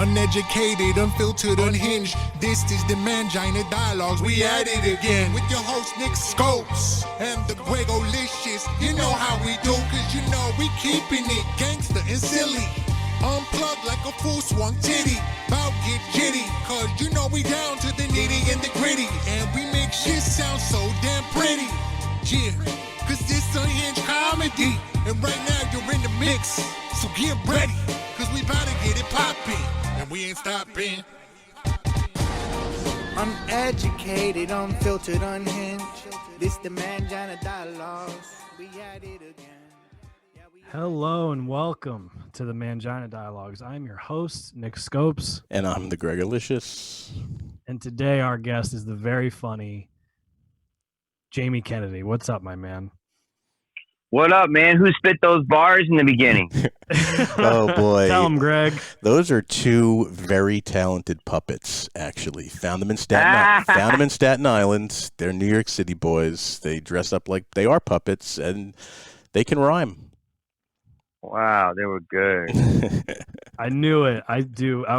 Uneducated, unfiltered, unhinged. This is the Mangina Dialogues. We at it again with your host Nick Scopes and the Gregolicious. You know how we do, cause you know we keeping it gangster and silly. Unplugged like a full swung titty. Bout get jitty, cause you know we down to the nitty and the gritty. And we make shit sound so damn pretty. Yeah, cause this unhinged comedy. And right now you're in the mix, so get ready, cause we bout to get it poppin'. And we ain't stopping. Uneducated, unfiltered, unhinged. This the Mangina Dialogues. We at it again. Hello and welcome to the Mangina Dialogues. I'm your host, Nick Scopes. And I'm the Gregolicious. And today our guest is the very funny Jamie Kennedy. What's up, my man? What up, man? Who spit those bars in the beginning? Oh, boy. Tell him, Greg. Those are two very talented puppets, actually. Found them in Staten Island. They're New York City boys. They dress up like they are puppets, and they can rhyme. Wow, they were good. I knew it. I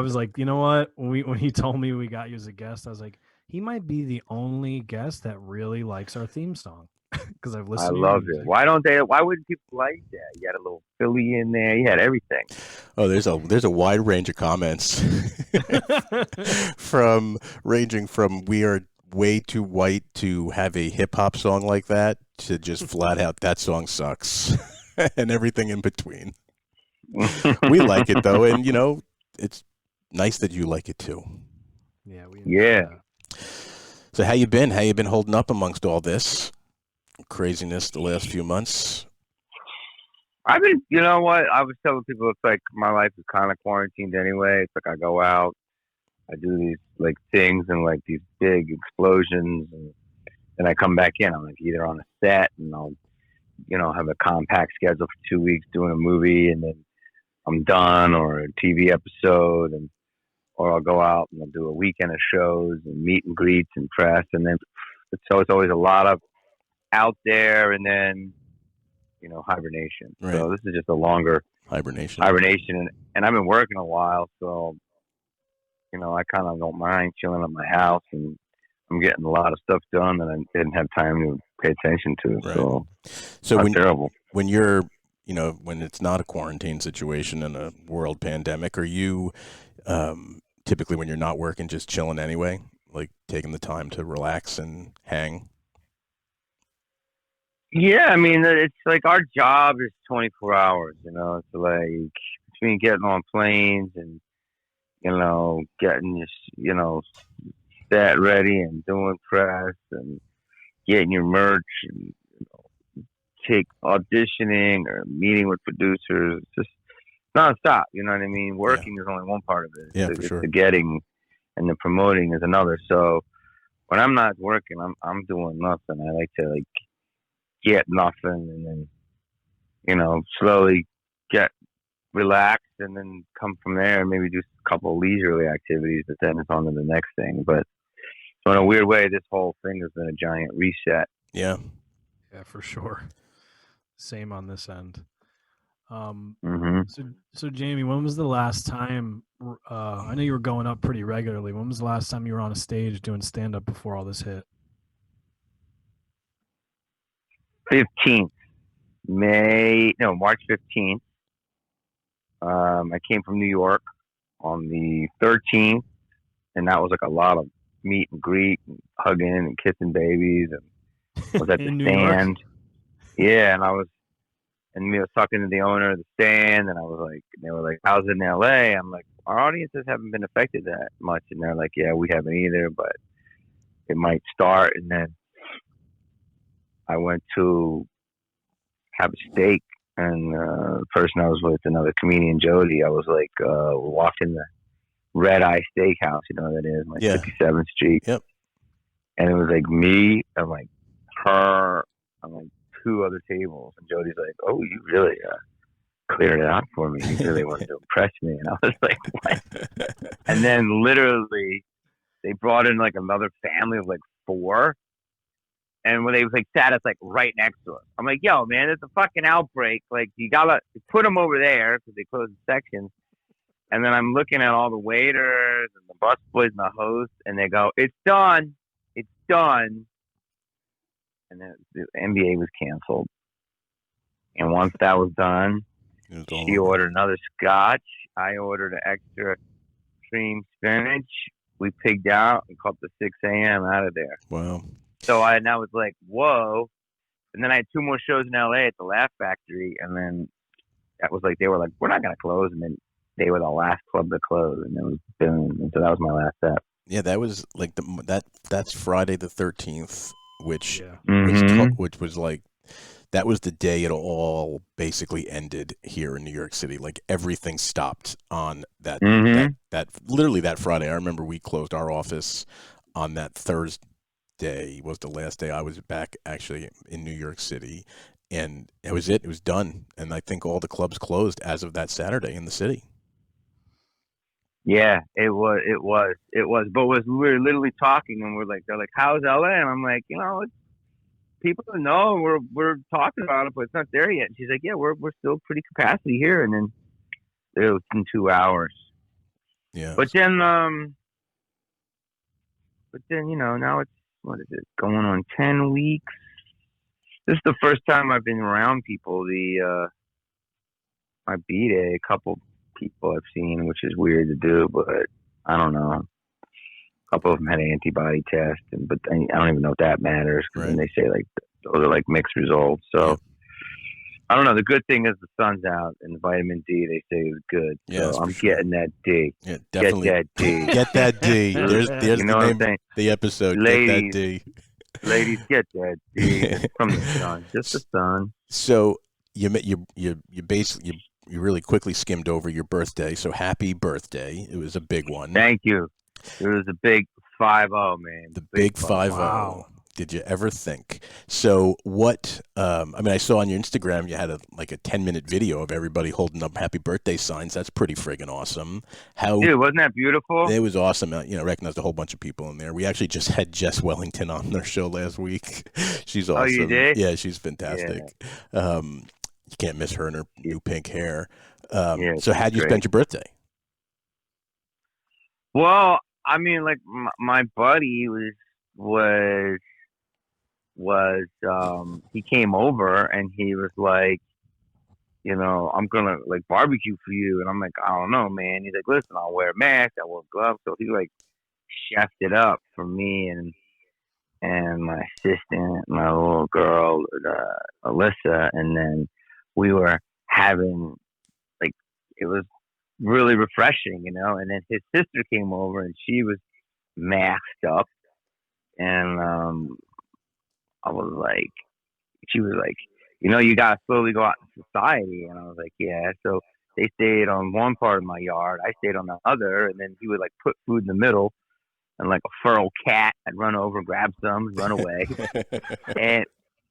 was like, you know what? When he told me we got you as a guest, I was like, he might be the only guest that really likes our theme song. Because I've listened. I love it. Why wouldn't people like that? You had a little Philly in there. You had everything. Oh, there's a wide range of comments ranging from we are way too white to have a hip hop song like that to just flat out that song sucks and everything in between. We like it though, and you know it's nice that you like it too. Yeah. So how you been? How you been holding up amongst all this craziness the last few months? I've been, you know what? I was telling people it's like my life is kind of quarantined anyway. It's like I go out, I do these like things and like these big explosions, and then I come back in. I'm like either on a set and I'll, you know, have a compact schedule for 2 weeks doing a movie, and then I'm done, or a TV episode, or I'll go out and I'll do a weekend of shows and meet and greets and press, and then so it's always a lot of out there, and then, you know, hibernation. Right. So this is just a longer hibernation, and I've been working a while, so you know I kind of don't mind chilling at my house, and I'm getting a lot of stuff done that I didn't have time to pay attention to. Right. So when you're, you know, when it's not a quarantine situation and a world pandemic, are you typically, when you're not working, just chilling anyway, like taking the time to relax and hang? Yeah, I mean, it's like our job is 24 hours, you know. It's like between getting on planes and, you know, getting your, you know, set ready and doing press and getting your merch and, you know, take auditioning or meeting with producers, just nonstop, you know what I mean? Working is only one part of it. Yeah, for sure. The getting and the promoting is another. So when I'm not working, I'm doing nothing. I like to, like, get nothing and then, you know, slowly get relaxed and then come from there and maybe do a couple of leisurely activities, but then it's on to the next thing. But so in a weird way, this whole thing has been a giant reset. Yeah, for sure. Same on this end. Mm-hmm. So Jamie, when was the last time, I know you were going up pretty regularly. When was the last time you were on a stage doing stand-up before all this hit? 15th, March 15th. I came from New York on the 13th, and that was like a lot of meet and greet and hugging and kissing babies, and I was at the stand. Yeah, and I was talking to the owner of the stand, and I was like, they were like, how's it in LA? I'm like, our audiences haven't been affected that much, and they're like, yeah, we haven't either, but it might start. And then I went to have a steak, and the person I was with, another comedian, Jody, I was like, walking the Red Eye Steakhouse, you know what that is, like 57th Street. Yep. And it was like me, and like her, and like two other tables. And Jody's like, oh, you really cleared it out for me. You really wanted to impress me. And I was like, what? And then literally they brought in like another family of like 4. And when they like sat us like right next to us, I'm like, yo, man, it's a fucking outbreak. Like, you gotta put them over there because they closed the section. And then I'm looking at all the waiters and the busboys and the host, and they go, "It's done. It's done." And then the NBA was canceled. And once that was done, she ordered another scotch. I ordered an extra cream spinach. We pigged out and called the 6 a.m. out of there. Wow. So I was like, whoa. And then I had 2 more shows in LA at the Laugh Factory. And then that was like, they were like, we're not going to close. And then they were the last club to close. And it was boom. And so that was my last set. Yeah, that was like that's Friday the 13th, which which was like, that was the day it all basically ended here in New York City. Like everything stopped on that literally that Friday. I remember we closed our office on that Thursday. Was the last day I was back actually in New York City, and it was it. It was done, and I think all the clubs closed as of that Saturday in the city. Yeah, it was. But we were literally talking, and they're like, "How's LA?" And I'm like, it's, people know we're talking about it, but it's not there yet. And she's like, "Yeah, we're still pretty capacity here." And then it was in 2 hours. Yeah. But then now it's, what is it, going on 10 weeks? This is the first time I've been around people. My B-Day, a couple people I've seen, which is weird to do, but I don't know. A couple of them had an antibody test, but I don't even know if that matters. Right. And they say like those are like mixed results. So yeah. I don't know. The good thing is the sun's out and the vitamin D they say is good. Yeah, so I'm getting that D. Yeah, definitely. Get that D. Get that D. There's you know the name of the episode. Ladies, get that D. Ladies, get that D from the sun. Just the sun. So you basically you really quickly skimmed over your birthday. So happy birthday! It was a big one. Thank you. It was a big 5-0, man. The big 5-0. Wow. Did you ever think? So what, I saw on your Instagram you had a 10-minute video of everybody holding up happy birthday signs. That's pretty friggin' awesome. Dude, wasn't that beautiful? It was awesome. I recognized a whole bunch of people in there. We actually just had Jess Wellington on their show last week. She's awesome. Oh, you did? Yeah, she's fantastic. Yeah. You can't miss her and her new pink hair. So how'd you spend your birthday? Well, my buddy he came over and he was like, I'm gonna barbecue for you, and I'm like, I don't know, man. He's like, listen, I'll wear a mask, I wear gloves. So he chefed it up for me and my assistant, my little girl, Alyssa, and then we were having it was really refreshing, and then his sister came over and she was masked up, and she was like, you gotta slowly go out in society, and I was like, yeah. So they stayed on one part of my yard, I stayed on the other, and then he would put food in the middle, and like a feral cat, I'd run over, grab some, and run away, and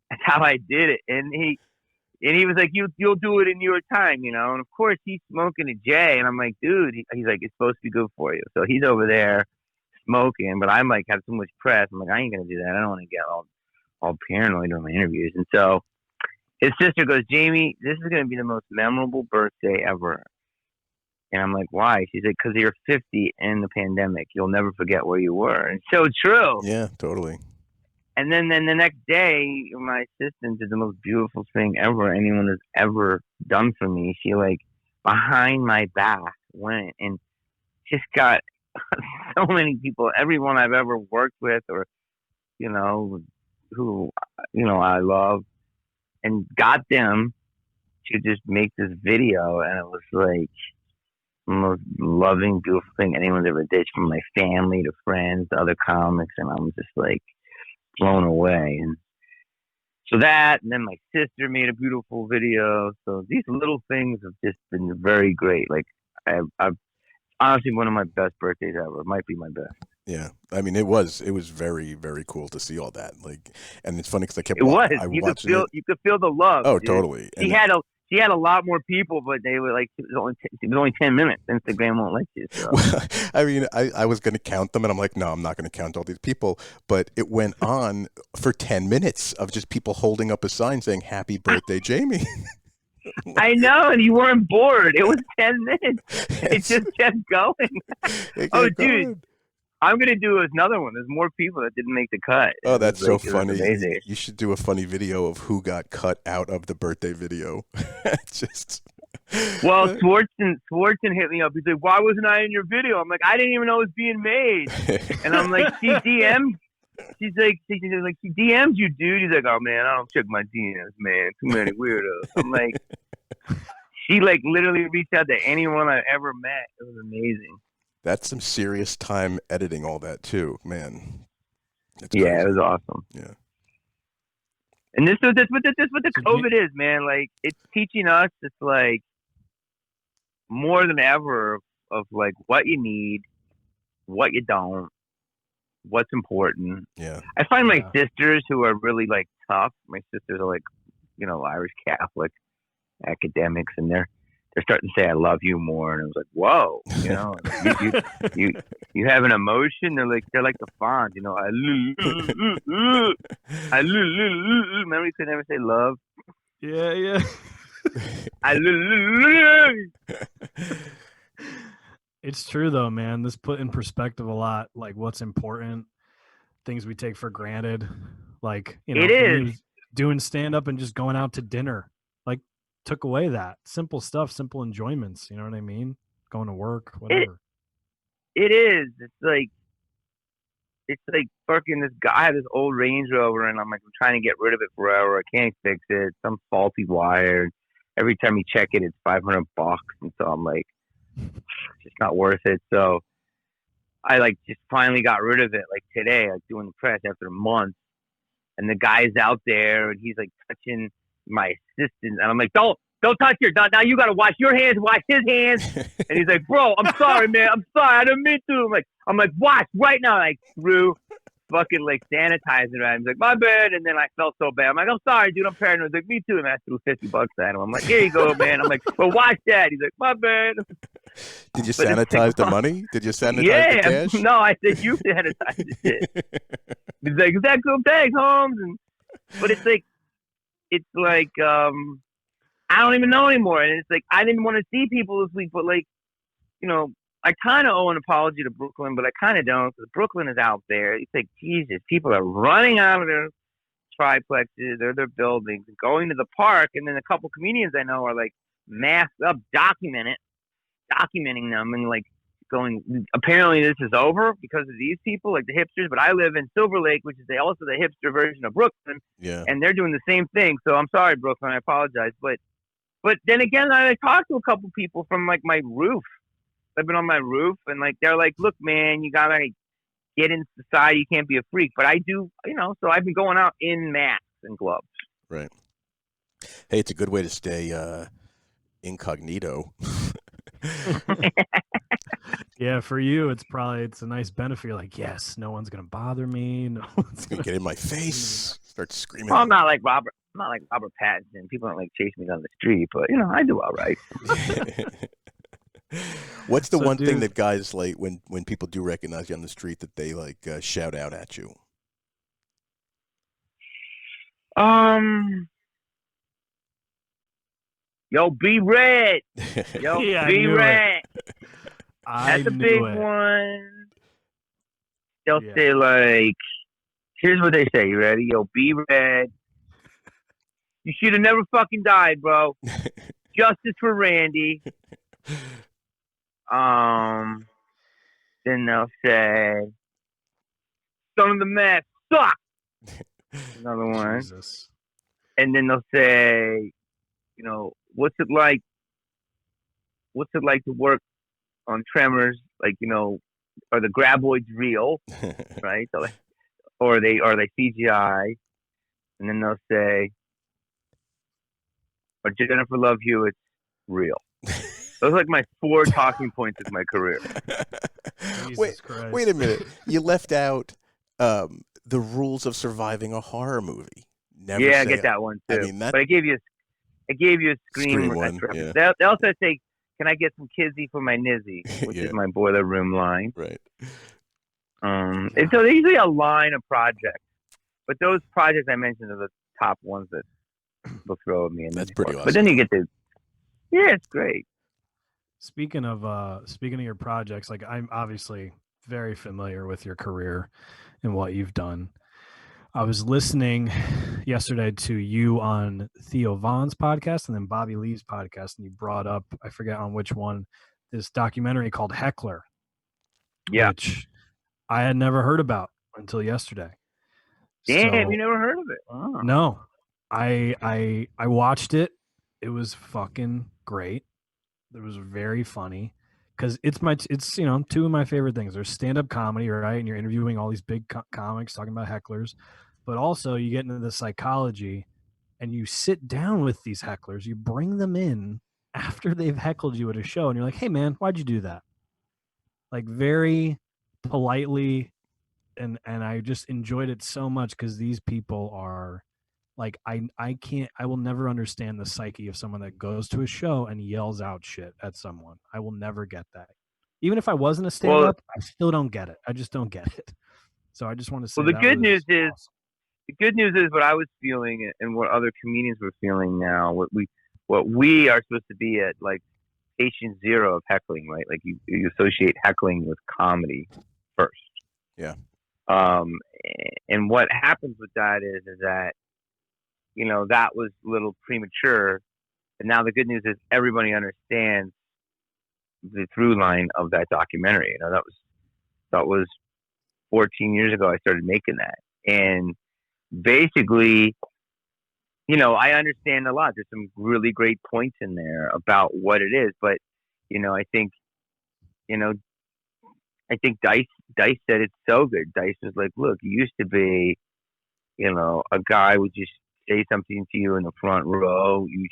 that's how I did it. And he was like, you'll do it in your time, and of course he's smoking a J, and I'm like, dude, he's like, it's supposed to be good for you. So he's over there smoking, but I'm have too much press. I'm like, I ain't gonna do that. I don't want to get all paranoid during my interviews. And so his sister goes, Jamie, this is gonna be the most memorable birthday ever. And I'm like, why? She's like, because you're 50 in the pandemic. You'll never forget where you were. And so true. Yeah, totally. And then the next day, my assistant did the most beautiful thing ever anyone has ever done for me. She behind my back went and just got so many people, everyone I've ever worked with or, who, I love, and got them to just make this video. And it was the most loving, beautiful thing anyone's ever did, from my family to friends to other comics. And I'm just blown away. And so that, and then my sister made a beautiful video. So these little things have just been very great. I've honestly one of my best birthdays ever. It might be my best. Yeah, it was very, very cool to see all that. And it's funny because I kept. You could feel the love. Oh, dude. Totally. She had a lot more people, but they were it was only 10 minutes. Instagram won't let you. So. Well, I was going to count them, and I'm like, no, I'm not going to count all these people. But it went on for 10 minutes of just people holding up a sign saying "Happy Birthday, Jamie." I know, and you weren't bored. It was 10 minutes. It just kept going. Oh, dude, I'm gonna do another one. There's more people that didn't make the cut. Oh, that's so It was funny. amazing. You should do a funny video of who got cut out of the birthday video. Just. Well, Swartzen hit me up. He's like, "Why wasn't I in your video?" I'm like, "I didn't even know it was being made." And I'm like, "She DM'd." She's like, she DM'd you, dude. He's like, "Oh man, I don't check my DMs, man. Too many weirdos." I'm like, she like literally reached out to anyone I ever met. It was amazing. That's some serious time editing all that too, man. That's yeah, crazy. it was awesome. Yeah. And this what the COVID is, man. Like, it's teaching us. It's like more than ever of like what you need, what you don't, what's important. Yeah. I find my sisters who are really like tough. My sisters are like, Irish Catholic academics, and they're starting to say I love you more. And I was like, whoa, you have an emotion. They're like the Fonz, I remember you could never say love. Yeah. It's true though, man. This put in perspective a lot, like what's important, things we take for granted. Like, it is doing stand up and just going out to dinner, like took away that simple stuff, simple enjoyments. You know what I mean? Going to work, whatever. It is. It's like fucking this guy. I had this old Range Rover, and I'm trying to get rid of it forever. I can't fix it. Some faulty wire. Every time you check it, it's $500, and so I'm like, it's just not worth it. So I just finally got rid of it, like today, doing the press after a month. And the guy's out there, and he's like touching my assistant, and I'm like, don't touch her. Now you gotta wash your hands, wash his hands. And he's like, bro, I'm sorry, man. I'm sorry. I didn't mean to. I'm like, wash right now. I threw fucking sanitizer at him. He's like, my bad. And then I felt so bad. I'm like, I'm sorry, dude. I'm paranoid. He's like, me too. And I threw $50 at him. I'm like, here you go, man. I'm like, well, wash that. He's like, my bad. Did you sanitize the money? Did you sanitize the cash? No, I said you sanitize the shit. He's like, is that cool? Thanks, Holmes. But it's like I don't even know anymore. And it's like, I didn't want to see people this week, but I kind of owe an apology to Brooklyn, but I kind of don't, because Brooklyn is out there. It's like, Jesus, people are running out of their triplexes or their buildings and going to the park. And then a couple comedians I know are masked up, documenting them and going, apparently this is over because of these people, like the hipsters. But I live in Silver Lake, which is also the hipster version of Brooklyn. Yeah. And they're doing the same thing. So I'm sorry, Brooklyn. I apologize. But then again, I talked to a couple people from my roof. I've been on my roof, and they're like, look, man, you gotta get in society. You can't be a freak. But I do, so I've been going out in masks and gloves. Right. Hey, it's a good way to stay incognito. Yeah, for you, it's a nice benefit. You're like, yes, no one's gonna bother me. No one's gonna get in my face. Start screaming. Well, I'm not like Robert. I'm not like Robert Pattinson. People don't chase me down the street, but I do all right. What's the one thing that guys when people do recognize you on the street that they shout out at you? Yo, b-rad. Yo, yeah, b-rad. That's a big one. They'll say here's what they say. You ready? Yo, b-rad. You should have never fucking died, bro. Justice for Randy. Then they'll say, "Son of the Mask suck." Another one. Jesus. And then they'll say, what's it like? What's it like to work on Tremors? Are the graboids real? Right? Or are they CGI? And then they'll say, "Or Jennifer Love Hewitt's real." Those are my 4 talking points of my career. Wait a minute. You left out the rules of surviving a horror movie. Never I get that one too. But I gave you a Scream one. Yeah. They also say, "Can I get some kizzy for my nizzy?" Which is my boiler room line. Right. And so there's usually a line of projects, but those projects I mentioned are the top ones that they'll throw at me. And That's pretty But awesome. then you get to, yeah, it's great. Speaking of your projects, like I'm obviously very familiar with your career and what you've done. I was listening yesterday to you on Theo Vaughn's podcast and then Bobby Lee's podcast, and you brought up, I forget on which one, this documentary called Heckler, Yeah. which I had never heard about until yesterday. Damn, So, you never heard of it? Oh. no, I watched it. It was fucking great. It was very funny because it's two of my favorite things. There's stand-up comedy, right? And you're interviewing all these big comics talking about hecklers, but also you get into the psychology and you sit down with these hecklers. You bring them in after they've heckled you at a show, and you're like, "Hey, man, why'd you do that?" Like very politely, and I just enjoyed it so much because these people are like I will never understand the psyche of someone that goes to a show and yells out shit at someone. I will never get that. Even if I wasn't a stand up, I still don't get it. I just don't get it. So I just want to say Well, the good news is awesome. the good news is what I was feeling and what other comedians were feeling now. What we are supposed to be at, like, patient zero of heckling, right? Like you associate heckling with comedy first. Yeah. And what happens with that is that, you know, that was a little premature. And now the good news is everybody understands the through line of that documentary. You know, that was 14 years ago I started making that. And basically, you know, I understand a lot. There's some really great points in there about what it is. But, you know, I think Dice said it so good. Dice was like, look, you used to be, you know, a guy would just say something to you in the front row. You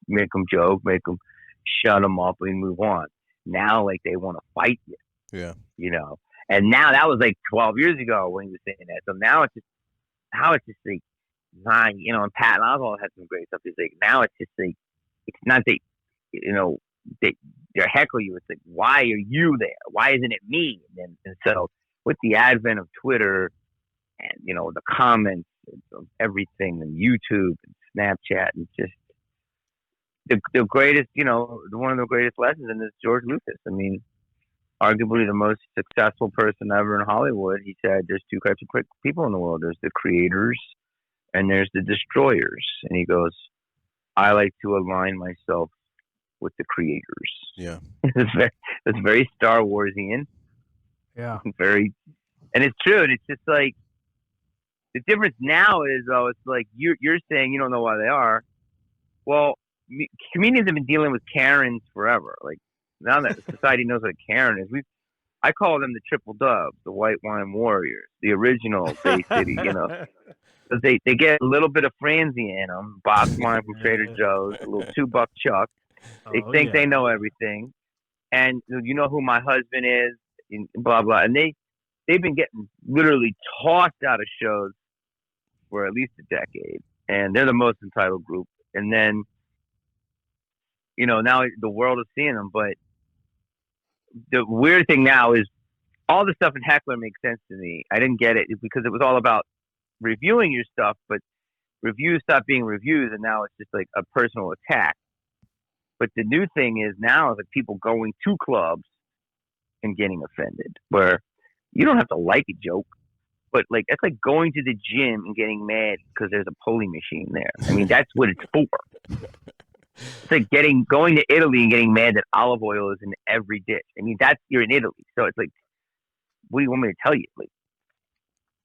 make them joke, make them shut them up and move on. Now, like, they want to fight you. Yeah. You know, and now that was like 12 years ago when he was saying that. So now it's just like, you know, and Patton Oswalt had some great stuff. It's like, now it's just like, it's not that, you know, they're heckling you. It's like, why are you there? Why isn't it me? And so with the advent of Twitter and, you know, the comments of everything and YouTube and Snapchat and just the greatest, you know, one of the greatest lessons in this, George Lucas. I mean, arguably the most successful person ever in Hollywood. He said there's two types of people in the world. There's the creators and there's the destroyers. And he goes, I like to align myself with the creators. Yeah. It's very Star Warsian. Yeah. And it's true. And it's just like, the difference now is, though, it's like you're saying you don't know why they are. Well, comedians have been dealing with Karens forever. Like, now that society knows what a Karen is, I call them the Triple Dubs, the White Wine Warriors, the original Bay City, you know. Because they get a little bit of Franzi in them, box wine from Trader Joe's, a little $2 Chuck. They think they know everything. And you know who my husband is, and blah, blah. And they've been getting literally tossed out of shows for at least a decade. And they're the most entitled group. And then, you know, now the world is seeing them. But the weird thing now is all the stuff in Heckler makes sense to me. I didn't get it because it was all about reviewing your stuff, but reviews stopped being reviews, and now it's just like a personal attack. But the new thing is now is like people going to clubs and getting offended, where you don't have to like a joke, but like it's like going to the gym and getting mad because there's a pulley machine there. I mean, that's what it's for. It's like going to Italy and getting mad that olive oil is in every dish. I mean, you're in Italy, so it's like, what do you want me to tell you? Like,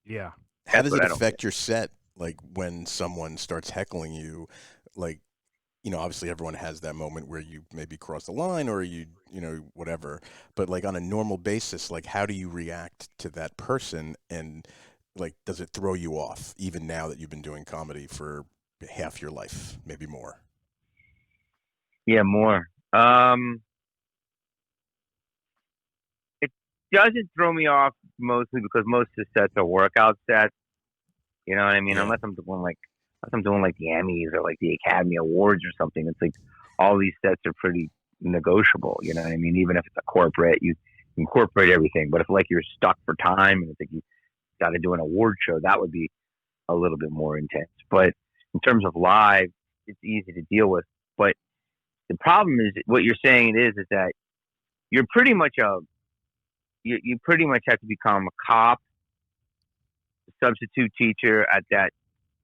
yeah. How does it affect your set? Like when someone starts heckling you, like, you know, obviously everyone has that moment where you maybe cross the line or you know, whatever. But like on a normal basis, like how do you react to that person? And like, does it throw you off even now that you've been doing comedy for half your life, maybe more? Yeah, more. It doesn't throw me off mostly because most of the sets are workout sets. You know what I mean? Yeah. Unless I'm doing like the Emmys or like the Academy Awards or something. It's like all these sets are pretty negotiable. You know what I mean? Even if it's a corporate, you incorporate everything. But if like you're stuck for time and it's like you got to do an award show, that would be a little bit more intense. But in terms of live, it's easy to deal with. But the problem is what you're saying is that you're pretty much you pretty much have to become a cop, a substitute teacher at that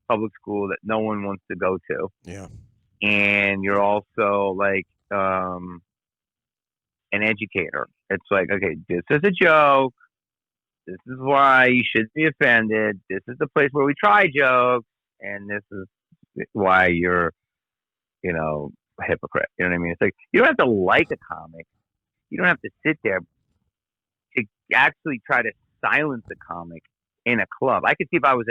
public school that no one wants to go to. Yeah. And you're also like an educator. It's like, okay, this is a joke. This is why you shouldn't be offended. This is the place where we try jokes, and this is why you're, a hypocrite. You know what I mean? It's like you don't have to like a comic. You don't have to sit there to actually try to silence a comic in a club. I could see if I was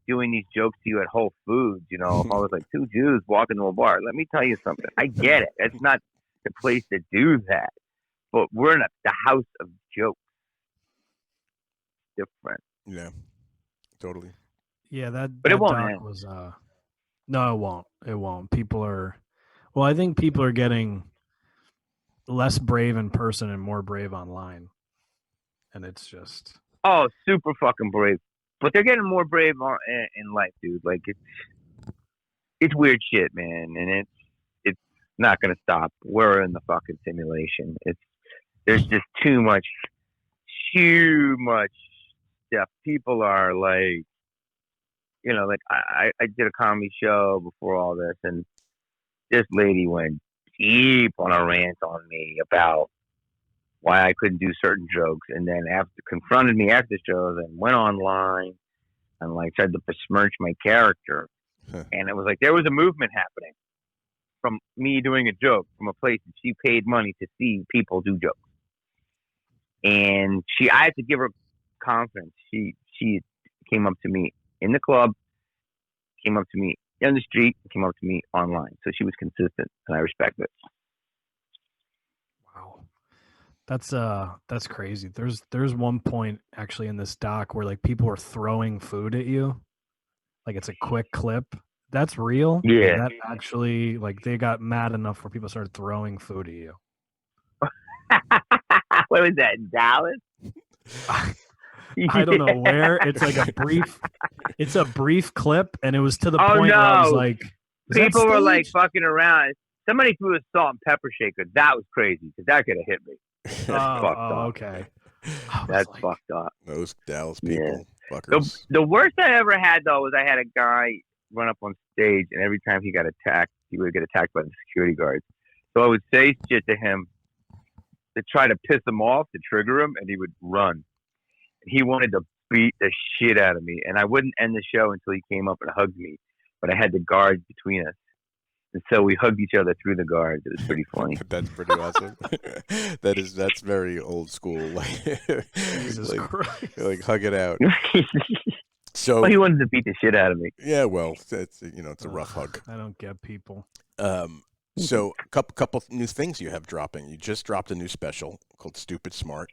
doing these jokes to you at Whole Foods. If I was like two Jews walking to a bar. Let me tell you something. I get it. It's not the place to do that. But we're in the house of jokes. Different. Yeah, totally. Yeah, that it won't doc end. was no, it won't. It won't. I think people are getting less brave in person and more brave online. And it's just super fucking brave. But they're getting more brave in life, dude. Like it's weird shit, man, and it's not gonna stop. We're in the fucking simulation. There's just too much stuff. People are like, like I did a comedy show before all this, and this lady went deep on a rant on me about why I couldn't do certain jokes, and then confronted me after the show, then went online and like tried to besmirch my character. And it was like there was a movement happening from me doing a joke from a place that she paid money to see people do jokes. And I had to give her confidence. She came up to me in the club, came up to me in the street, came up to me online. So she was consistent, and I respect it. wow. That's crazy. There's one point actually in this doc where like people are throwing food at you. Like it's a quick clip. That's real? Yeah. That actually like they got mad enough where people started throwing food at you. What was that, in Dallas? I don't know where. It's like a brief clip, and it was to the point where I was like, people were like fucking around. Somebody threw a salt and pepper shaker. That was crazy because that could have hit me. That's fucked up. Okay. That's fucked up. Those Dallas people, fuckers. The worst I ever had though was I had a guy run up on stage, and every time he got attacked, he would get attacked by the security guards. So I would say shit to him to try to piss him off, to trigger him, and he would run. He wanted to beat the shit out of me, and I wouldn't end the show until he came up and hugged me. But I had the guards between us, and so we hugged each other through the guards. It was pretty funny. That's pretty awesome. That's very old school. Jesus Christ. Like hug it out. So he wanted to beat the shit out of me. Yeah, well, it's it's a rough hug. I don't get people. So a couple new things you have dropping. You just dropped a new special called Stupid Smart.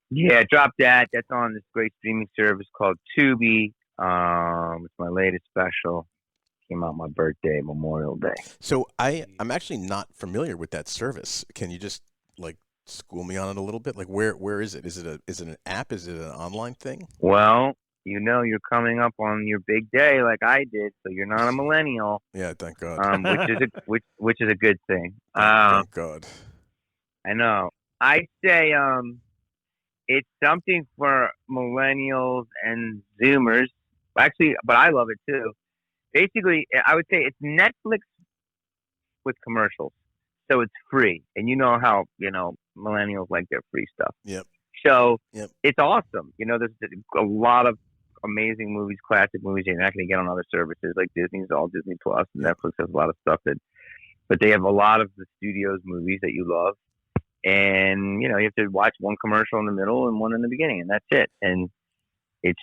Yeah, dropped that. That's on this great streaming service called Tubi. It's my latest special. Came out my birthday, Memorial Day. So I'm actually not familiar with that service. Can you just like school me on it a little bit? Like where is it? Is it an app? Is it an online thing? Well, you're coming up on your big day like I did, so you're not a millennial. Yeah, thank God. Which is a good thing. Thank God. I know. I say it's something for millennials and Zoomers. Actually, but I love it too. Basically, I would say it's Netflix with commercials, so it's free, and you know how millennials like their free stuff. Yep. So It's awesome. There's a lot of amazing movies, classic movies you're not going to get on other services like Disney's all Disney Plus. And Netflix has a lot of stuff but they have a lot of the studio's movies that you love, and you have to watch one commercial in the middle and one in the beginning, and that's it. And it's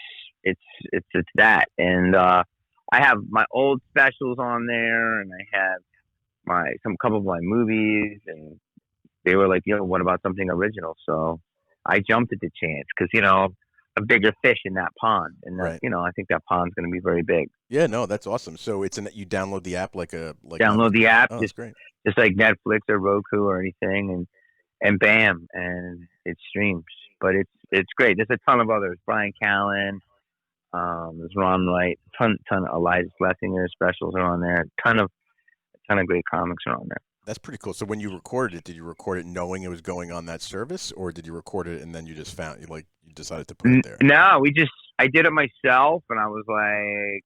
that. And I have my old specials on there, and I have some couple of my movies, and they were like, what about something original? So I jumped at the chance because a bigger fish in that pond, and right. I think that pond's going to be very big. Yeah, no, that's awesome. So you download the app download the app, that's great. Just like Netflix or Roku or anything, and bam, and it streams. But it's great. There's a ton of others. Brian Callen, there's Ron Light, ton of Eliza Schlesinger specials are on there. Ton of ton of great comics are on there. That's pretty cool. So when you recorded it, did you record it knowing it was going on that service, or did you record it and then you just found you decided to put it there? No, I did it myself, and I was like,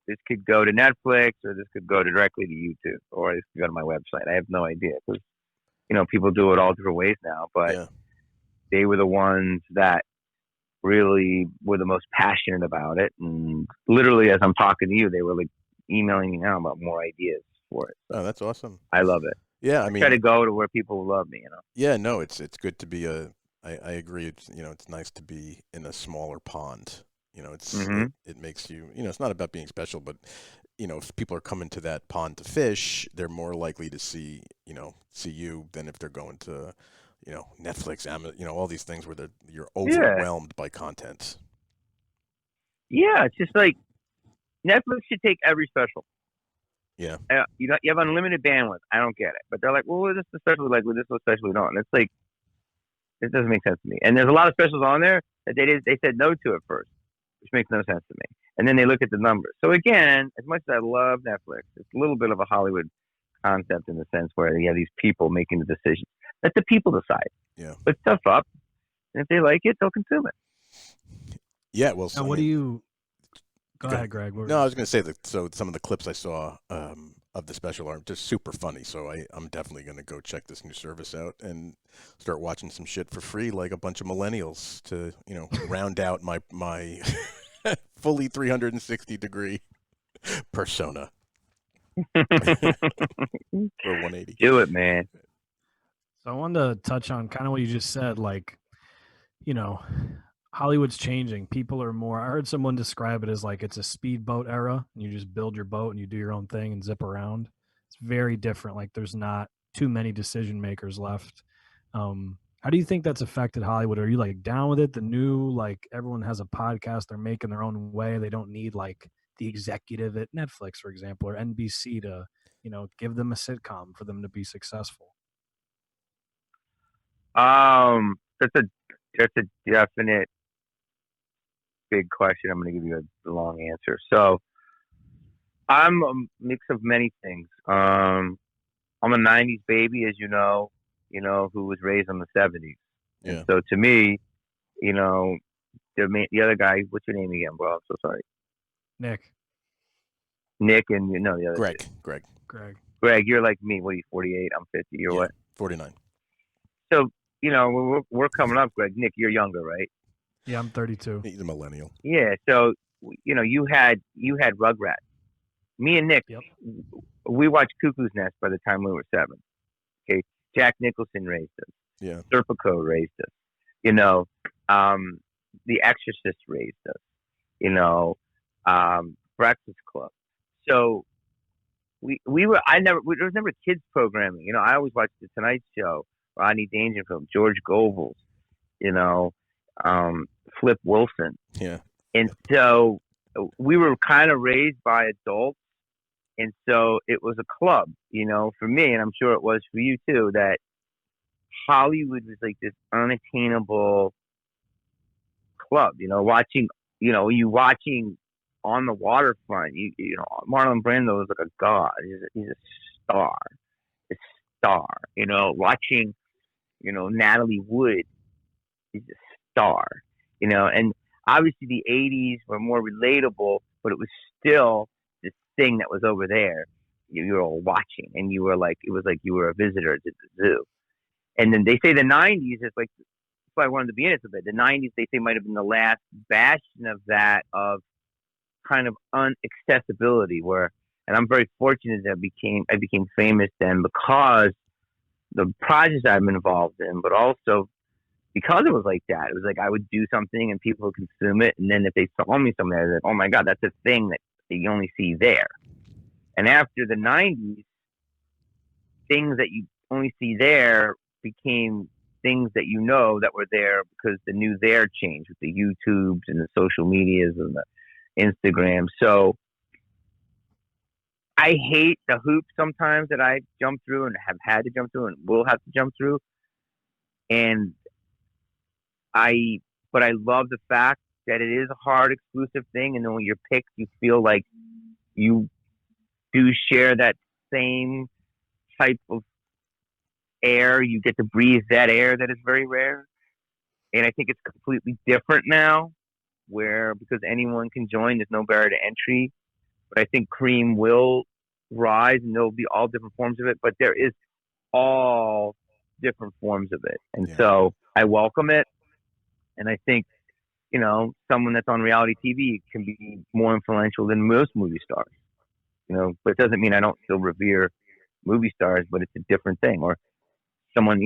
this could go to Netflix, or this could go directly to YouTube, or this could go to my website. I have no idea, because people do it all different ways now, but they were the ones that really were the most passionate about it, and literally as I'm talking to you, they were like emailing me now about more ideas for it. So oh, that's awesome. I love it. Yeah, I mean, try to go to where people love me. Yeah, no, it's good to be I agree. It's it's nice to be in a smaller pond. It makes you. It's not about being special, but if people are coming to that pond to fish, they're more likely to see you than if they're going to Netflix, Amazon, all these things where you're overwhelmed by content. Yeah, it's just like Netflix should take every special. Yeah. You have unlimited bandwidth. I don't get it. But they're like, well, this is special. Like, with this one special, we don't. And it's like, it doesn't make sense to me. And there's a lot of specials on there that they said no to at first, which makes no sense to me. And then they look at the numbers. So again, as much as I love Netflix, it's a little bit of a Hollywood concept in the sense where you have these people making the decisions. Let the people decide. Yeah. Put stuff up, and if they like it, they'll consume it. Yeah. Well, so what do you? Go ahead, Greg. No, I was going to say that. So some of the clips I saw of the special are just super funny. So I'm definitely going to go check this new service out and start watching some shit for free, like a bunch of millennials, to round out my fully 360-degree persona. Or 180. Do it, man. So I wanted to touch on kind of what you just said, like, Hollywood's changing. People are more, I heard someone describe it as like it's a speedboat era, and you just build your boat and you do your own thing and zip around. It's very different. Like, there's not too many decision makers left. How do you think that's affected Hollywood? Are you like down with it? The new, like, everyone has a podcast, they're making their own way. They don't need like the executive at Netflix, for example, or NBC to, give them a sitcom for them to be successful. That's a definite big question. I'm going to give you a long answer. So I'm a mix of many things. I'm a 90s baby, as you know, who was raised in the 70s. Yeah. And so to me, the other guy, what's your name again, bro? I'm so sorry. Nick, and the other Greg, Greg, you're like me. What are you, 48? I'm 50. You're what? 49. So, we're coming up, Greg. Nick, you're younger, right? Yeah, I'm 32. He's a millennial. Yeah. So, you had Rugrats. Me and Nick, Yep. We watched Cuckoo's Nest by the time we were 7. Okay. Jack Nicholson raised us. Yeah. Serpico raised us. The Exorcist raised us. Breakfast Club. So there was never kids programming. I always watched The Tonight Show, Rodney Dangerfield, George Goebbels, Flip Wilson. Yeah. And so we were kind of raised by adults. And so it was a club, for me, and I'm sure it was for you too, that Hollywood was like this unattainable club, watching On the Waterfront, Marlon Brando was like a god. He's a star. Watching, Natalie Wood, he's a star, and obviously the 80s were more relatable, but it was still this thing that was over there. You were all watching, and you were like, it was like you were a visitor to the zoo. And then they say the 90s is like, that's why I wanted to be in it a bit. The 90s, they say, might have been the last bastion of that, of kind of unaccessibility, and I'm very fortunate that I became famous then because the projects I'm involved in, but also because it was like that. It was like I would do something and people would consume it, and then if they saw me somewhere, they're like, oh my God, that's a thing that you only see there. And after the 90s, things that you only see there became things that that were there because the new there changed with the YouTubes and the social medias and the Instagram. So I hate the hoops sometimes that I jump through and have had to jump through and will have to jump through. But I love the fact that it is a hard exclusive thing, and then when you're picked, you feel like you do share that same type of air. You get to breathe that air that is very rare. And I think it's completely different now, where because anyone can join, there's no barrier to entry. But I think Cream will rise, and there'll be all different forms of it. But there is all different forms of it, and so I welcome it. And I think someone that's on reality TV can be more influential than most movie stars. But it doesn't mean I don't still revere movie stars, but it's a different thing. Or someone,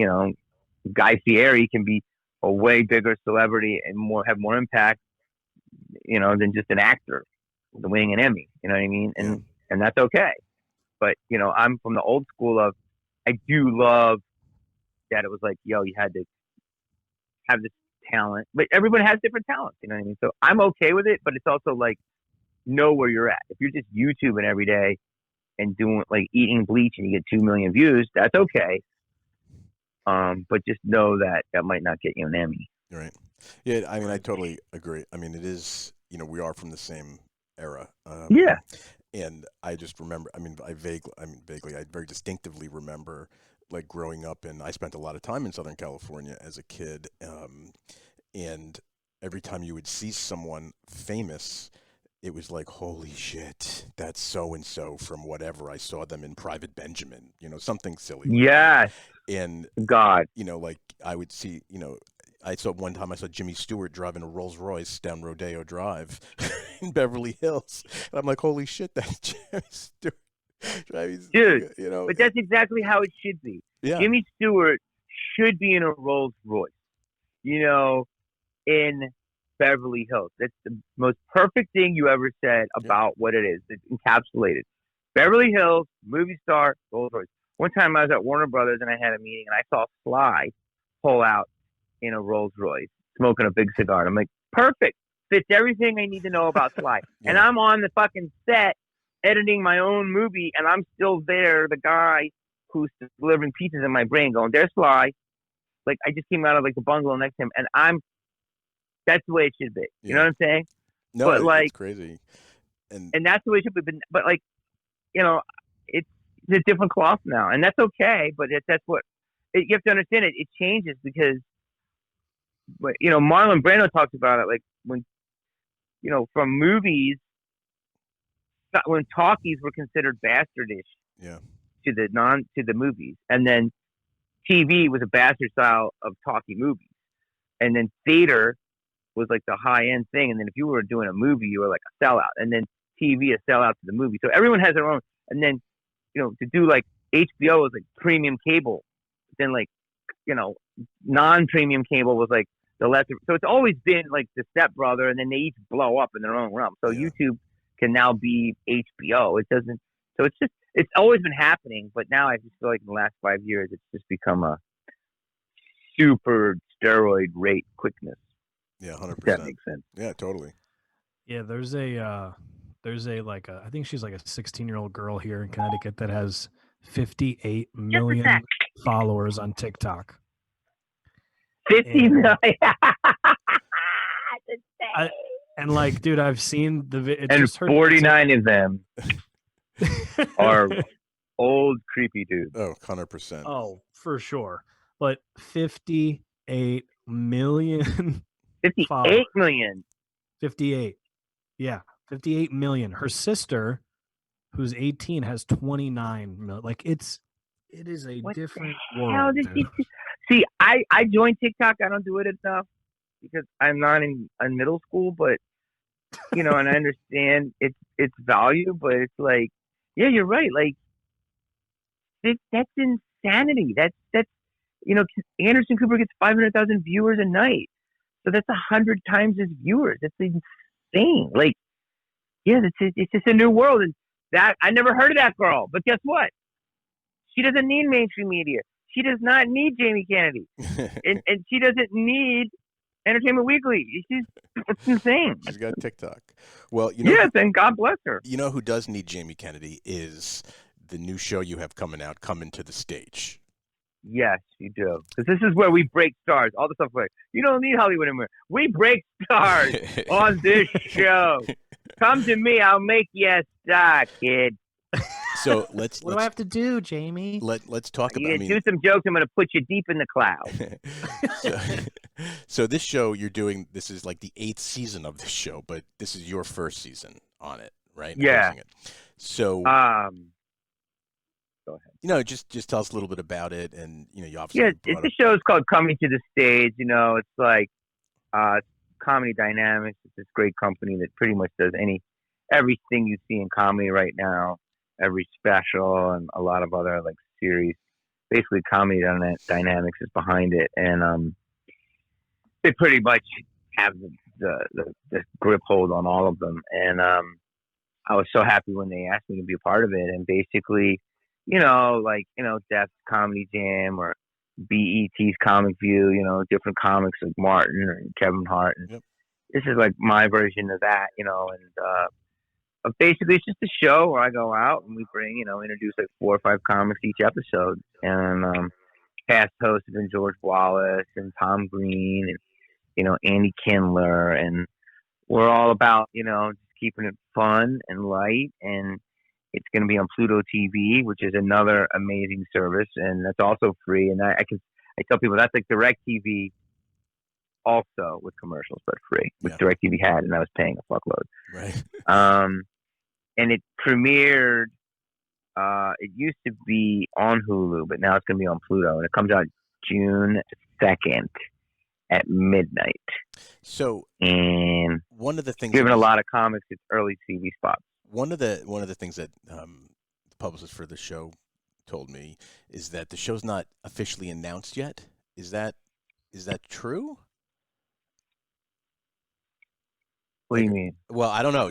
Guy Fieri can be a way bigger celebrity and have more impact, than just an actor winning an Emmy. You know what I mean? And that's okay. But I'm from the old school of I do love that it was like, yo, you had to have this talent, but everyone has different talents. You know what I mean? So I'm okay with it, but it's also like know where you're at. If you're just YouTubing every day and doing like eating bleach and you get 2 million views, that's okay. But just know that might not get you an Emmy. Right. Yeah. I mean, I totally agree. I mean, it is, we are from the same era. Yeah. And I just remember, I very distinctively remember like growing up, and I spent a lot of time in Southern California as a kid. And every time you would see someone famous, it was like, holy shit, that's so-and-so from whatever. I saw them in Private Benjamin, something silly. Yes. And God, like I would see, I saw Jimmy Stewart driving a Rolls Royce down Rodeo Drive in Beverly Hills. And I'm like, holy shit, that's Jimmy Stewart. Dude, but that's exactly how it should be. Yeah. Jimmy Stewart should be in a Rolls Royce, in Beverly Hills. That's the most perfect thing you ever said about what it is. It's encapsulated. Beverly Hills, movie star, Rolls Royce. One time I was at Warner Brothers and I had a meeting and I saw Sly pull out in a Rolls Royce, smoking a big cigar. And I'm like, perfect. Fits everything I need to know about Sly. And I'm on the fucking set editing my own movie, and I'm still there, the guy who's delivering pizzas in my brain going, there's Sly. Like, I just came out of, like, the bungalow next to him, and that's the way it should be. You know what I'm saying? No, but, like, it's crazy. And that's the way it should be. But like, it's a different cloth now, and that's okay, but that's what you have to understand. It changes because, Marlon Brando talks about it, like, when, from movies, when talkies were considered bastardish to the movies, and then TV was a bastard style of talkie movies, and then theater was like the high end thing, and then if you were doing a movie, you were like a sellout, and then TV a sellout to the movie. So everyone has their own, and then to do like HBO was like premium cable, then like non-premium cable was like the lesser. So it's always been like the stepbrother, and then they each blow up in their own realm. So YouTube can now be HBO. It doesn't. So it's always been happening, but now I just feel like in the last 5 years, it's just become a super steroid rate quickness. Yeah, 100%. If that makes sense. Yeah, totally. Yeah, there's a I think she's like a 16-year-old girl here in Connecticut that has 58 million followers on TikTok. 50 million. And like, dude, I've seen the and 49 of them are old creepy dudes. Oh, 100%. Oh, for sure. But 58 million 58 followers. million. 58. Yeah, 58 million. Her sister, who's 18, has 29 million. Like, it is a What different the world. hell did dude. she see? I joined TikTok. I don't do it enough because I'm not in middle school, but and I understand its value, but it's like, yeah, you're right. Like, that's insanity. That's Anderson Cooper gets 500,000 viewers a night, so that's 100 times his viewers. That's insane. Like, yeah, it's just a new world, and that I never heard of that girl. But guess what? She doesn't need mainstream media. She does not need Jamie Kennedy, and she doesn't need Entertainment Weekly. It's insane. She's got TikTok. Well, yes, and God bless her. You know who does need Jamie Kennedy is the new show you have coming to the stage. Yes, you do. Because this is where we break stars. All the stuff like, you don't need Hollywood anymore. We break stars on this show. Come to me, I'll make you a star, kid. So let's What do I have to do, Jamie? let's talk You about. do some jokes. I'm going to put you deep in the clouds. so, so this show you're doing, this is like the 8th season of this show, but this is your first season on it, right? Yeah. Hosting it. So, go ahead. Just tell us a little bit about it, and you obviously. Yeah, the show's called Coming to the Stage. It's like Comedy Dynamics. It's this great company that pretty much does everything you see in comedy right now, every special and a lot of other like series. Basically, Comedy Dynamics is behind it, and they pretty much have the grip hold on all of them. And I was so happy when they asked me to be a part of it. And basically, Death's Comedy Jam or BET's Comic View, different comics like Martin or Kevin Hart. And Yep. This is like my version of that, and basically it's just a show where I go out and we bring, introduce like 4 or 5 comics each episode. And past hosts have been George Wallace and Tom Green and, Andy Kindler. And we're all about, just keeping it fun and light. And it's going to be on Pluto TV, which is another amazing service. And that's also free. And I tell people that's like DirecTV also with commercials, but free, which DirecTV had, and I was paying a fuckload. Right. And it premiered, it used to be on Hulu, but now it's going to be on Pluto, and it comes out June 2nd at midnight. So, and one of the things, given a lot of comics, it's early TV spots. One of the things that the publicist for the show told me is that the show's not officially announced yet. Is that true? What do you mean? Well, I don't know.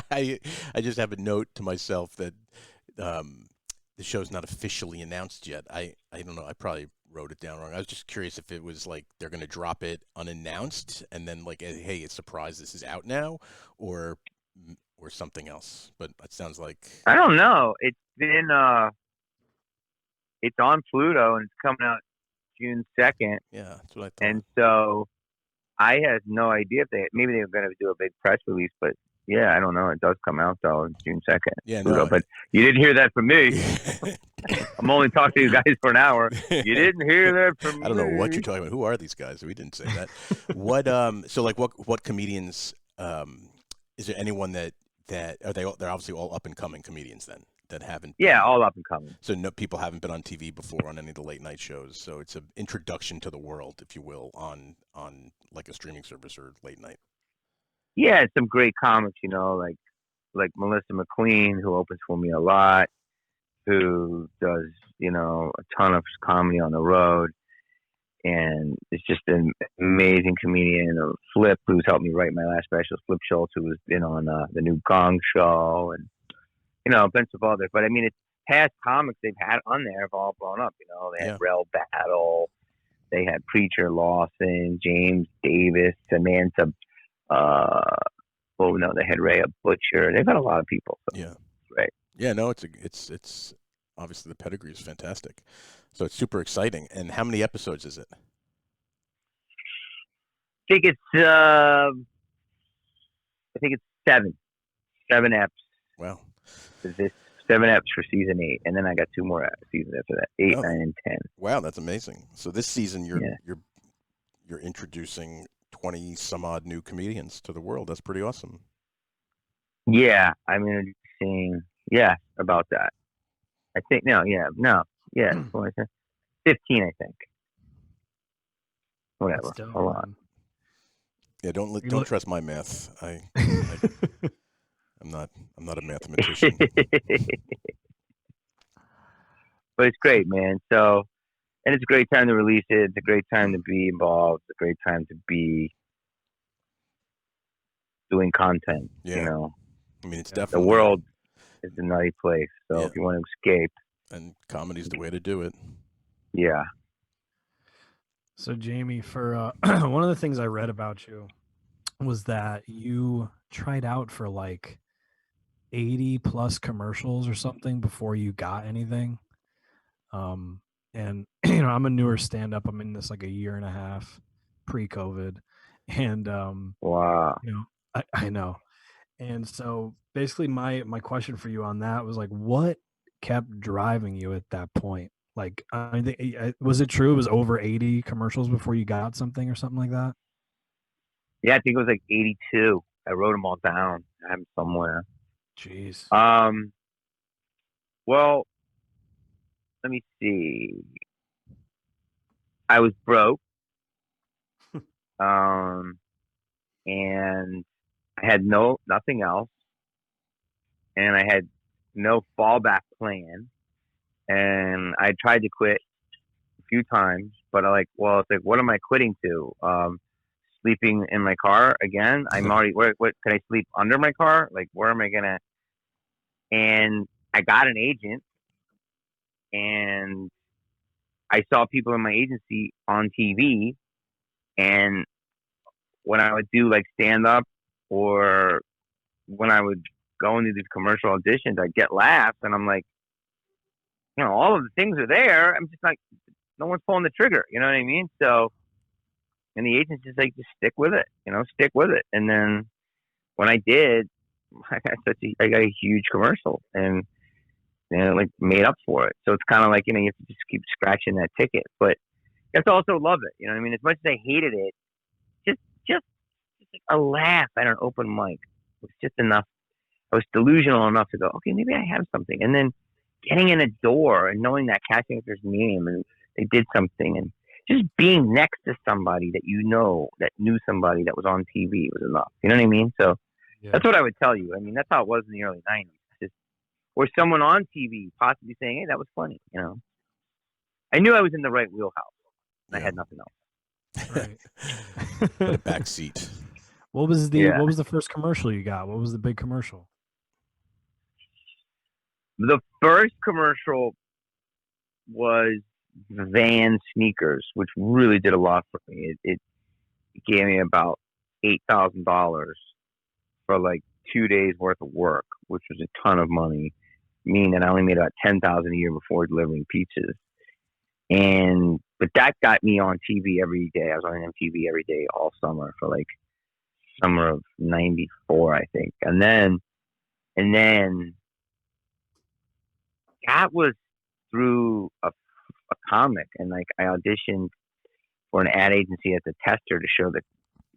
I just have a note to myself that the show's not officially announced yet. I don't know. I probably wrote it down wrong. I was just curious if it was like they're going to drop it unannounced and then like, hey, it's a surprise, this is out now, or something else. But it sounds like, I don't know. It's been it's on Pluto and it's coming out June 2nd. Yeah, that's what I thought. And so I had no idea if maybe they were going to do a big press release, but yeah, I don't know. It does come out though, on June 2nd. Yeah, Pluto, but you didn't hear that from me. I'm only talking to you guys for an hour. You didn't hear that from me. I don't know what you're talking about. Who are these guys? We didn't say that. So like what comedians, is there anyone that are they're obviously all up and coming comedians then that haven't all up and coming. So no people haven't been on TV before on any of the late night shows. So it's an introduction to the world, if you will, on like a streaming service or late night. Yeah, some great comics, like Melissa McQueen, who opens for me a lot, who does, a ton of comedy on the road. And it's just an amazing comedian. Flip, who's helped me write my last special, Flip Schultz, who has been on the new Gong Show, and a bunch of others. But I mean, it's past comics they've had on there have all blown up. They had Rel Battle, they had Preacher Lawson, James Davis, Samantha. They had Rhea Butcher. They've had a lot of people. So yeah, right. Yeah, no, it's obviously the pedigree is fantastic. So it's super exciting. And how many episodes is it? I think it's 7 eps. Wow. This 7 eps for season 8, and then I got 2 more seasons after that, 8, 9, and 10. Wow, that's amazing. So this season you're introducing 20 some odd new comedians to the world. That's pretty awesome. Yeah, I'm introducing about that. I think 15, I think. Whatever. Hold on. Yeah, don't trust my math. I'm not a mathematician. But it's great, man. So, and it's a great time to release it. It's a great time to be involved. It's a great time to be doing content. Yeah. I mean, it's definitely the world is a nutty place. So if you want to escape, and comedy's the way to do it. Yeah. So Jamie, for one of the things I read about you was that you tried out for like 80 plus commercials or something before you got anything. And I'm a newer stand-up. I'm in this like a year and a half pre-COVID, and wow, I know. And so basically my question for you on that was like, what kept driving you at that point? Like, was it true? It was over 80 commercials before you got something or something like that? Yeah, I think it was like 82. I wrote them all down. I have them somewhere. Jeez. Well, let me see. I was broke. And I had nothing else. And I had no fallback plan. And I tried to quit a few times, but it's like, what am I quitting to? Sleeping in my car again? I'm already, what can I sleep under my car? Like, where am I going to? And I got an agent, and I saw people in my agency on TV, and when I would do like stand up or when I would go into these commercial auditions, I'd get laughs, and I'm like, all of the things are there. I'm just like, no one's pulling the trigger. You know what I mean? So, and the agent's just like, just stick with it. Stick with it. And then when I did, I got a huge commercial, and like made up for it. So it's kind of like, you have to just keep scratching that ticket, but you have to also love it. You know what I mean? As much as I hated it, just like a laugh at an open mic was just enough. I was delusional enough to go, okay, maybe I have something. And then getting in a door and knowing that casting actor's name and they did something, and just being next to somebody that that knew somebody that was on TV was enough. You know what I mean? So that's what I would tell you. I mean, that's how it was in the early 90s. Or someone on TV possibly saying, hey, that was funny. I knew I was in the right wheelhouse. I had nothing else. Right. But a back seat. What was the first commercial you got? What was the big commercial? The first commercial was Van sneakers, which really did a lot for me. It gave me about $8,000 for like 2 days worth of work, which was a ton of money, meaning that I only made about $10,000 a year before delivering pizzas. But that got me on TV every day. I was on MTV every day all summer for like summer of '94, I think. And then that was through a comic, and like I auditioned for an ad agency as a tester to show the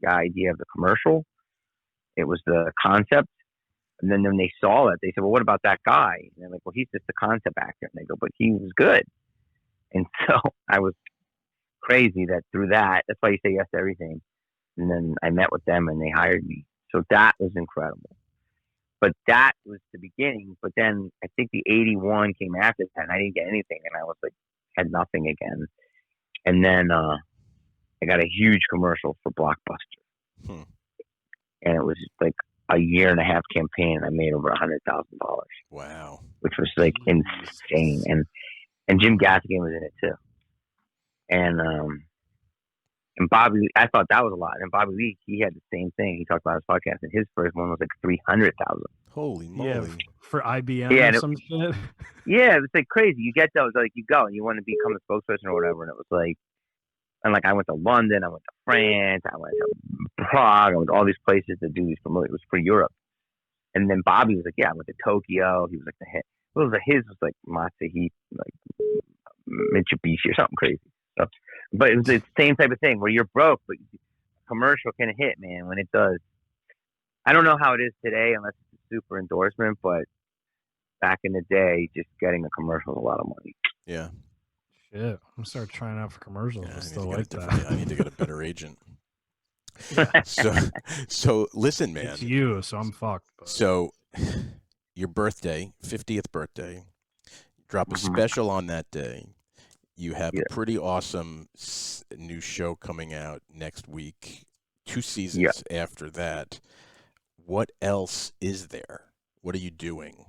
idea of the commercial. It was the concept. And then when they saw it, they said, well, what about that guy? And they're like, well, he's just a concept actor. And they go, but he was good. And so I was crazy that through that's why you say yes to everything. And then I met with them and they hired me. So that was incredible. But that was the beginning. But then I think the 81 came after that, and I didn't get anything. And I was like, had nothing again. And then I got a huge commercial for Blockbuster. And it was like a year and a half campaign, and I made over $100,000. Wow. Which was like insane. And Jim Gaffigan was in it too. And Bobby, I thought that was a lot. And Bobby Lee, he had the same thing. He talked about his podcast, and his first one was like 300,000. Holy moly! Yeah, for IBM or some shit. Yeah, it was like crazy. You get those, like you go and you want to become a spokesperson or whatever, and it was like, and like I went to London, I went to France, I went to Prague, I went to all these places to do these promotions. It was for Europe. And then Bobby was like, yeah, I went to Tokyo. He was like the hit. His was like Matsuhito, like Mitsubishi or something crazy. So, but it was the same type of thing where you're broke, but commercial can hit, man, when it does. I don't know how it is today unless it's a super endorsement, but back in the day, just getting a commercial is a lot of money. Yeah. Shit. I'm gonna start trying out for commercials. Yeah, I still like that. I need to get a better agent. So listen, man. It's you, so I'm fucked. But. So your birthday, 50th birthday, drop a special on that day. You have a pretty awesome new show coming out next week, 2 seasons after that. What else is there? What are you doing?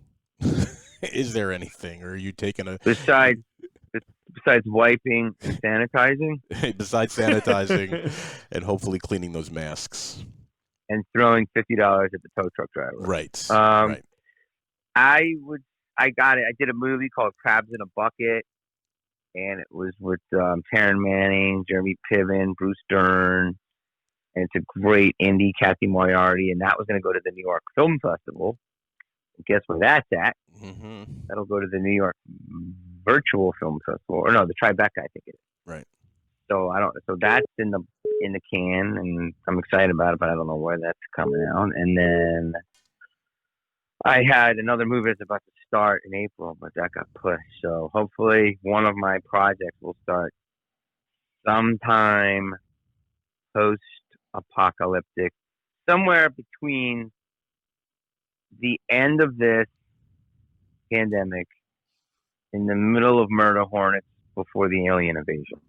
Is there anything? Or are you taking a... Besides wiping and sanitizing? Besides sanitizing and hopefully cleaning those masks. And throwing $50 at the tow truck driver. Right. Right. I got it. I did a movie called Crabs in a Bucket. And it was with Taryn Manning, Jeremy Piven, Bruce Dern, and it's a great indie, Kathy Moriarty, and that was going to go to the New York Film Festival, Guess where that's at? Mm-hmm. That'll go to the New York Virtual Film Festival, or no, the Tribeca, I think it is. Right. So I don't. So that's in the can, and I'm excited about it, but I don't know where that's coming out. And then I had another movie that's about to start in April, but that got pushed. So hopefully, one of my projects will start sometime post-apocalyptic, somewhere between the end of this pandemic, in the middle of Murder Hornets, before the alien invasion.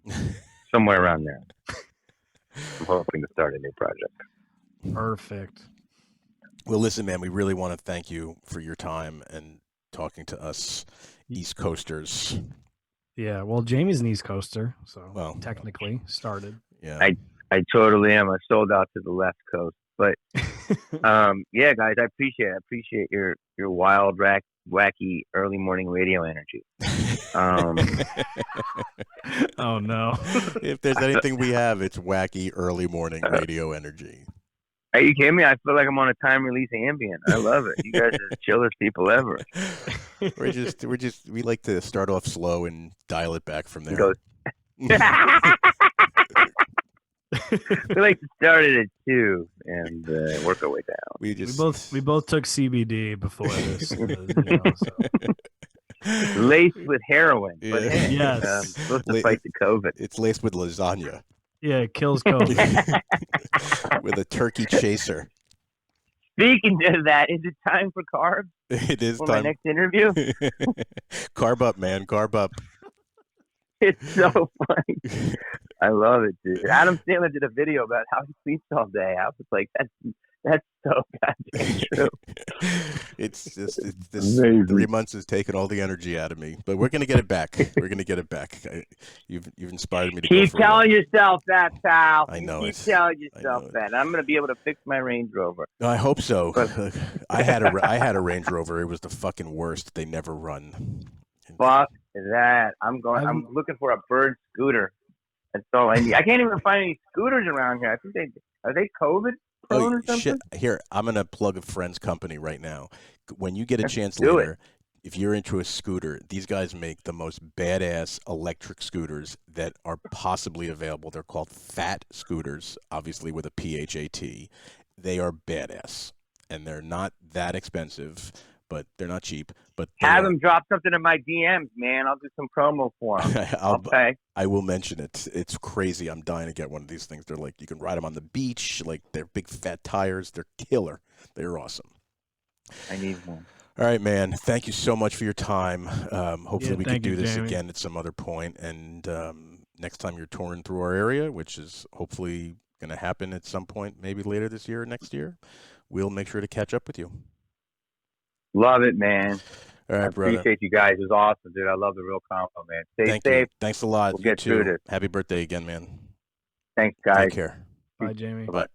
Somewhere around there. I'm hoping to start a new project. Perfect. Well, listen, man, we really want to thank you for your time and talking to us East Coasters. Yeah, well, Jamie's an East Coaster, so Well, technically started. Yeah. I totally am. I sold out to the left coast. But yeah, guys, I appreciate your wild, wacky early morning radio energy. Oh no! If there's anything we have, it's wacky early morning radio energy. Are you kidding me? I feel like I'm on a time release ambient. I love it. You guys are the chillest people ever. We like to start off slow and dial it back from there. We like to start it at 2 and work our way down. We both took CBD before this. Laced with heroin. Yeah. But hey, Yes. supposed to fight the COVID. It's laced with lasagna. Yeah, it kills COVID. With a turkey chaser. Speaking of that, is it time for carbs? It is for time. my next interview? Carb up, man. Carb up. It's so funny. I love it, dude. Adam Sandler did a video about how he sleeps all day. I was like, that's so goddamn true. It's this 3 months has taken all the energy out of me, but we're gonna get it back. We're gonna get it back. You've inspired me to keep go for telling yourself that, pal. I know keep telling yourself it. that. I'm gonna be able to fix my Range Rover. I hope so. I had a Range Rover. It was the fucking worst. They never run. Fuck that. I'm looking for a bird scooter. That's all I need. I can't even find any scooters around here. I think are they COVID prone or something? Shit. Here, I'm gonna plug a friend's company right now. When you get a chance do later, if you're into a scooter, these guys make the most badass electric scooters that are possibly available. They're called Fat Scooters, obviously with a PHAT. They are badass, and they're not that expensive, but they're not cheap. But have them drop something in my DMs, man. I'll do some promo for them. I'll pay. I will mention it. It's crazy. I'm dying to get one of these things. They're like, you can ride them on the beach. Like, they're big fat tires. They're killer. They're awesome. I need one. All right, man. Thank you so much for your time. Hopefully we can do this Jamie. again at some other point. And next time you're touring through our area, which is hopefully going to happen at some point, maybe later this year or next year, we'll make sure to catch up with you. Love it, man. All right, brother. Appreciate you guys. It was awesome, dude. I love the real combo, man. Stay Thank safe. you. Thanks a lot. We'll You get too. through this. Happy birthday again, man. Thanks, guys. Take care. Bye, Jamie. Bye-bye.